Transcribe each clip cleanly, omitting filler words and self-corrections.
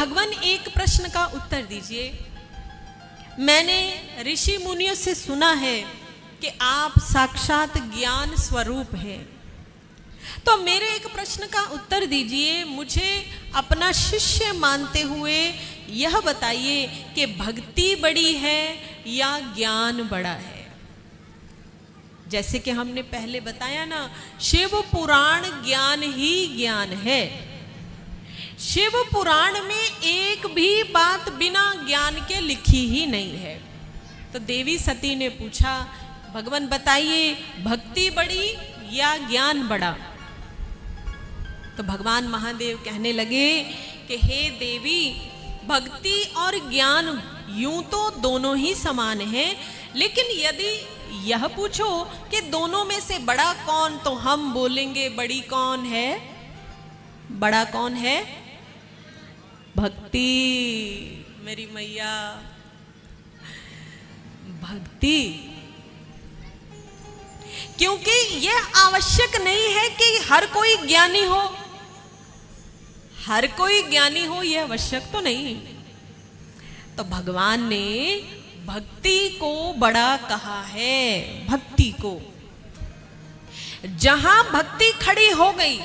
भगवान एक प्रश्न का उत्तर दीजिए। मैंने ऋषि मुनियों से सुना है कि आप साक्षात ज्ञान स्वरूप हैं, तो मेरे एक प्रश्न का उत्तर दीजिए। मुझे अपना शिष्य मानते हुए यह बताइए कि भक्ति बड़ी है या ज्ञान बड़ा है। जैसे कि हमने पहले बताया ना, शिव पुराण ज्ञान ही ज्ञान है। शिव पुराण में एक भी बात बिना ज्ञान के लिखी ही नहीं है। तो देवी सती ने पूछा, भगवान बताइए भक्ति बड़ी या ज्ञान बड़ा? तो भगवान महादेव कहने लगे कि हे देवी, भक्ति और ज्ञान यूं तो दोनों ही समान हैं, लेकिन यदि यह पूछो कि दोनों में से बड़ा कौन, तो हम बोलेंगे बड़ी कौन है? बड़ा कौन है? भक्ति। मेरी मैया, भक्ति। क्योंकि यह आवश्यक नहीं है कि हर कोई ज्ञानी हो। हर कोई ज्ञानी हो यह आवश्यक तो नहीं। तो भगवान ने भक्ति को बड़ा कहा है। भक्ति को, जहां भक्ति खड़ी हो गई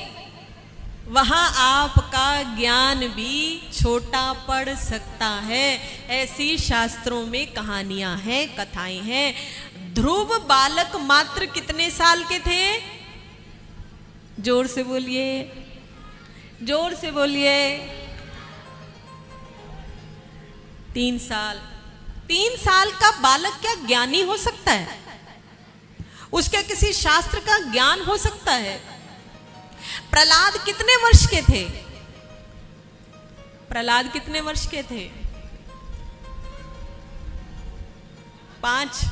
वहां आपका ज्ञान भी छोटा पड़ सकता है। ऐसी शास्त्रों में कहानियां हैं, कथाएं हैं। ध्रुव बालक मात्र कितने साल के थे? जोर से बोलिए, जोर से बोलिए। 3 साल। 3 साल का बालक क्या ज्ञानी हो सकता है? उसके किसी शास्त्र का ज्ञान हो सकता है? प्रहलाद कितने वर्ष के थे? प्रहलाद कितने वर्ष के थे? 5।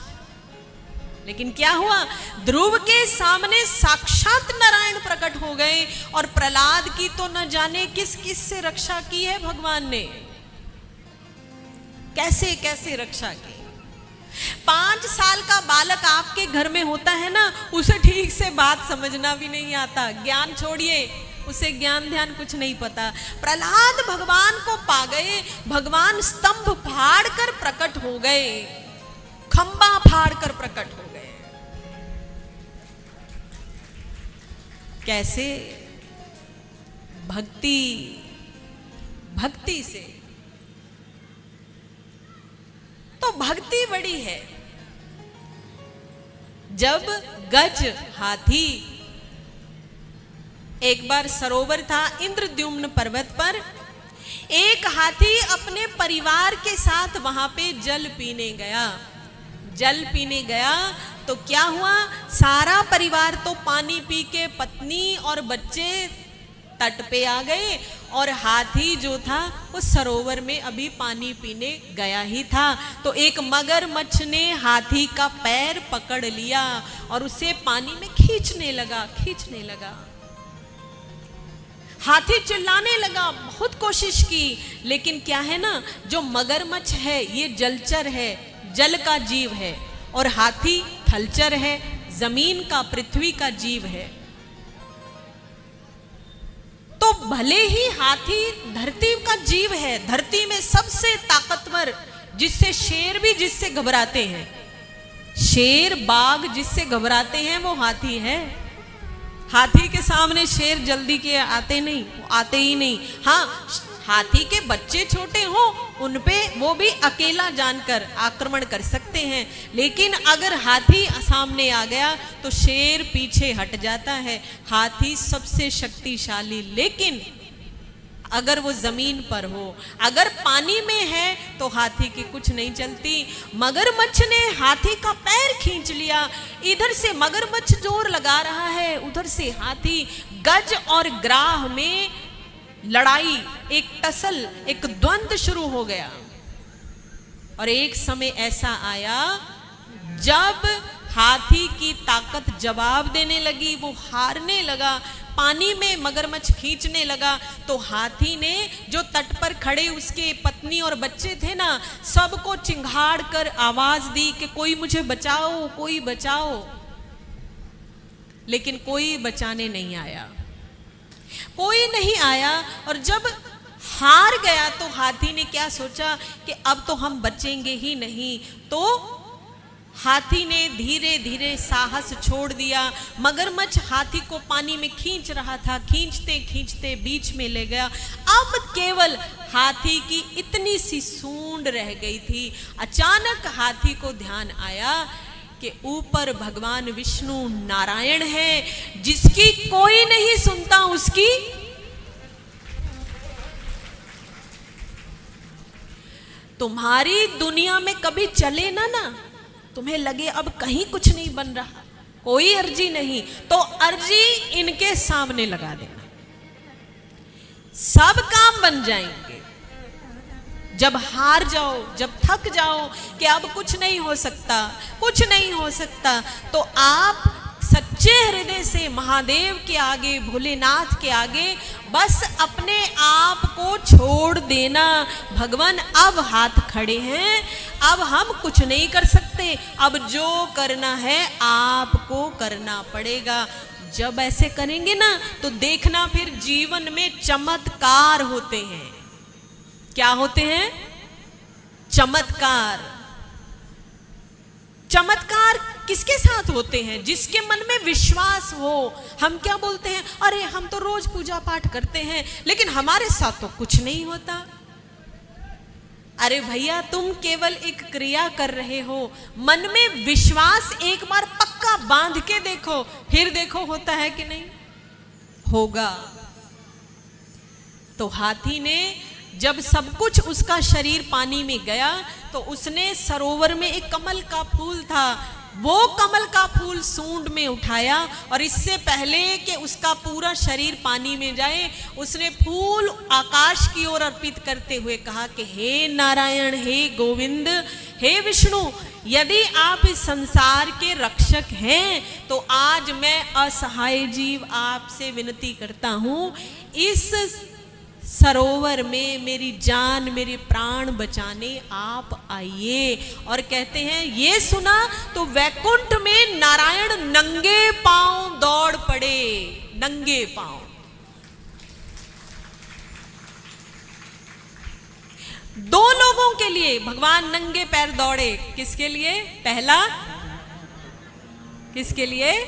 लेकिन क्या हुआ? ध्रुव के सामने साक्षात नारायण प्रकट हो गए और प्रहलाद की तो न जाने किस किस से रक्षा की है भगवान ने। कैसे कैसे रक्षा की। 5 साल का बालक आपके घर में होता है ना, उसे ठीक से बात समझना भी नहीं आता। ज्ञान छोड़िए, उसे ज्ञान ध्यान कुछ नहीं पता। प्रहलाद भगवान को पा गए। भगवान स्तंभ फाड़ कर प्रकट हो गए, खंबा फाड़ कर प्रकट हो गए। कैसे? भक्ति, भक्ति से। तो भक्ति बड़ी है। जब गज हाथी, एक बार सरोवर था इंद्रद्युम्न पर्वत पर, एक हाथी अपने परिवार के साथ वहां पे जल पीने गया। जल पीने गया तो क्या हुआ? सारा परिवार तो पानी पी के पत्नी और बच्चे तट पे आ गए और हाथी जो था वो सरोवर में अभी पानी पीने गया ही था। तो एक मगरमच्छ ने हाथी का पैर पकड़ लिया और उसे पानी में खींचने लगा, खींचने लगा। हाथी चिल्लाने लगा, बहुत कोशिश की, लेकिन क्या है ना, जो मगरमच्छ है ये जलचर है, जल का जीव है, और हाथी थलचर है, जमीन का, पृथ्वी का जीव है। तो भले ही हाथी धरती का जीव है, धरती में सबसे ताकतवर, जिससे शेर भी जिससे घबराते हैं, शेर बाघ जिससे घबराते हैं वो हाथी है। हाथी के सामने शेर जल्दी के आते नहीं, आते ही नहीं। हाँ, हाथी के बच्चे छोटे हों उन पे वो भी अकेला जानकर आक्रमण कर सकते हैं, लेकिन अगर हाथी सामने आ गया तो शेर पीछे हट जाता है। हाथी सबसे शक्तिशाली, लेकिन अगर वो जमीन पर हो, अगर पानी में है तो हाथी की कुछ नहीं चलती। मगरमच्छ ने हाथी का पैर खींच लिया, इधर से मगरमच्छ जोर लगा रहा है, उधर से हाथी। गज और ग्राह में लड़ाई, एक टसल, एक द्वंद्व शुरू हो गया। और एक समय ऐसा आया जब हाथी की ताकत जवाब देने लगी, वो हारने लगा, पानी में मगरमच्छ खींचने लगा। तो हाथी ने जो तट पर खड़े उसके पत्नी और बच्चे थे ना, सबको चिंघाड़ कर आवाज दी कि कोई मुझे बचाओ, कोई बचाओ। लेकिन कोई बचाने नहीं आया, कोई नहीं आया। और जब हार गया तो हाथी ने क्या सोचा कि अब तो हम बचेंगे ही नहीं, तो हाथी ने धीरे धीरे साहस छोड़ दिया। मगरमच्छ हाथी को पानी में खींच रहा था, खींचते खींचते बीच में ले गया। अब केवल हाथी की इतनी सी सूंड रह गई थी। अचानक हाथी को ध्यान आया कि ऊपर भगवान विष्णु नारायण है, जिसकी कोई नहीं सुनता उसकी। तुम्हारी दुनिया में कभी चले ना तुम्हें लगे अब कहीं कुछ नहीं बन रहा, कोई अर्जी नहीं, तो अर्जी इनके सामने लगा देना, सब काम बन जाएंगे। जब हार जाओ, जब थक जाओ कि अब कुछ नहीं हो सकता, कुछ नहीं हो सकता, तो आप सच्चे हृदय से महादेव के आगे, भोलेनाथ के आगे बस अपने आप को छोड़ देना। भगवान अब हाथ खड़े हैं, अब हम कुछ नहीं कर सकते, अब जो करना है आपको करना पड़ेगा। जब ऐसे करेंगे ना तो देखना फिर जीवन में चमत्कार होते हैं। क्या होते हैं? चमत्कार। चमत्कार किसके साथ होते हैं? जिसके मन में विश्वास हो। हम क्या बोलते हैं, अरे हम तो रोज पूजा पाठ करते हैं लेकिन हमारे साथ तो कुछ नहीं होता। अरे भैया, तुम केवल एक क्रिया कर रहे हो, मन में विश्वास एक बार पक्का बांध के देखो, फिर देखो होता है कि नहीं होगा। तो हाथी ने जब सब कुछ उसका शरीर पानी में गया तो उसने सरोवर में एक कमल का फूल था, वो कमल का फूल सूंड में उठाया और इससे पहले कि उसका पूरा शरीर पानी में जाए, उसने फूल आकाश की ओर अर्पित करते हुए कहा कि हे नारायण, हे गोविंद, हे विष्णु, यदि आप इस संसार के रक्षक हैं तो आज मैं असहाय जीव आपसे विनती करता हूं, इस सरोवर में मेरी जान, मेरे प्राण बचाने आप आइए। और कहते हैं ये सुना तो वैकुंठ में नारायण नंगे पांव दौड़ पड़े, नंगे पांव। दो लोगों के लिए भगवान नंगे पैर दौड़े। किसके लिए? पहला किसके लिए?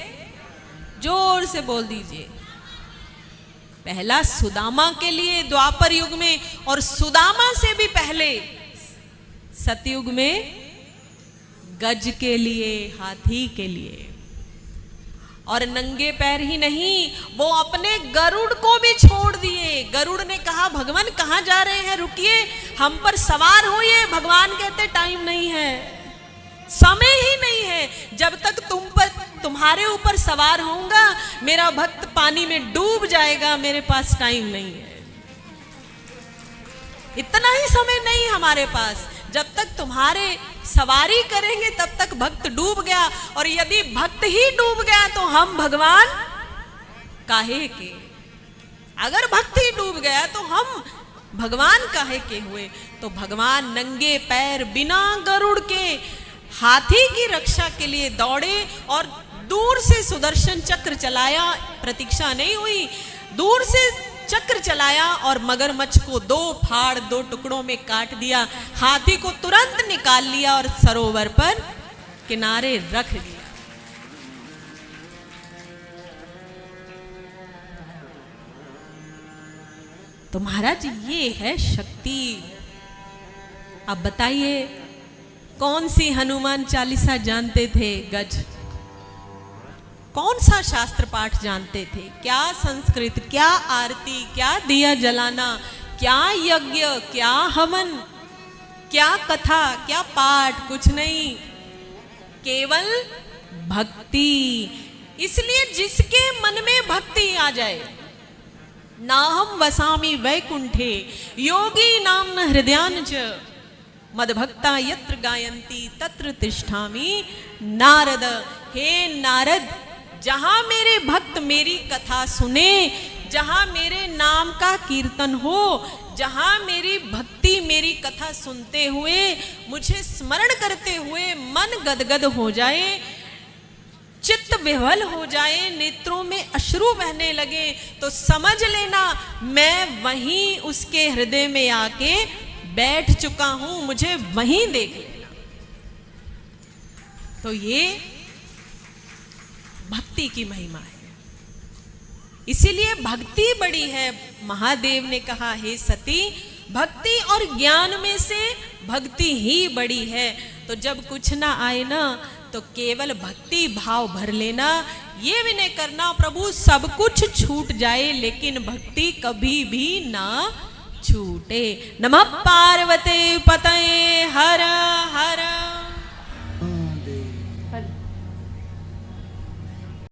जोर से बोल दीजिए। पहला सुदामा के लिए द्वापर युग में, और सुदामा से भी पहले सतयुग में गज के लिए, हाथी के लिए। और नंगे पैर ही नहीं, वो अपने गरुड़ को भी छोड़ दिए। गरुड़ ने कहा भगवान कहाँ जा रहे हैं, रुकिए, हम पर सवार होइए। भगवान कहते टाइम नहीं है, समय ही नहीं है। जब तक तुम्हारे ऊपर सवार होऊंगा मेरा भक्त पानी में डूब जाएगा, मेरे पास टाइम नहीं है, इतना ही समय नहीं हमारे पास। जब तक तुम्हारे सवारी करेंगे तब तक भक्त डूब गया, और यदि भक्त ही डूब गया तो हम भगवान काहे के? अगर भक्त ही डूब गया तो हम भगवान काहे के हुए? तो भगवान नंगे पैर बिना गरुड़ के हाथी की रक्षा के लिए दौड़े और दूर से सुदर्शन चक्र चलाया। प्रतीक्षा नहीं हुई, दूर से चक्र चलाया और मगरमच्छ को दो फाड़, दो टुकड़ों में काट दिया। हाथी को तुरंत निकाल लिया और सरोवर पर किनारे रख दिया। तो महाराज ये है शक्ति। अब बताइए कौन सी हनुमान चालीसा जानते थे गज? कौन सा शास्त्र पाठ जानते थे? क्या संस्कृत, क्या आरती, क्या दिया जलाना, क्या यज्ञ, क्या हवन, क्या कथा, क्या पाठ? कुछ नहीं, केवल भक्ति। इसलिए जिसके मन में भक्ति आ जाए, नाहम वसामि वैकुंठे योगी नाम हृदयान च मदभक्ता यत्र गायन्ति तत्र तिष्ठामि नारद। हे नारद, जहां मेरे भक्त मेरी कथा सुने, जहां मेरे नाम का कीर्तन हो, जहां मेरी भक्ति मेरी कथा सुनते हुए, मुझे स्मरण करते हुए मन गदगद हो जाए, चित्त विह्वल हो जाए, नेत्रों में अश्रु बहने लगे, तो समझ लेना मैं वहीं उसके हृदय में आके बैठ चुका हूं, मुझे वहीं देख लेना। तो ये भक्ति की महिमा है। इसीलिए भक्ति बड़ी है। महादेव ने कहा, हे सती, भक्ति और ज्ञान में से भक्ति ही बड़ी है। तो जब कुछ ना आए ना, तो केवल भक्ति भाव भर लेना, ये विनय करना प्रभु सब कुछ छूट जाए लेकिन भक्ति कभी भी ना छूटे। नमः पार्वती पतये हर हर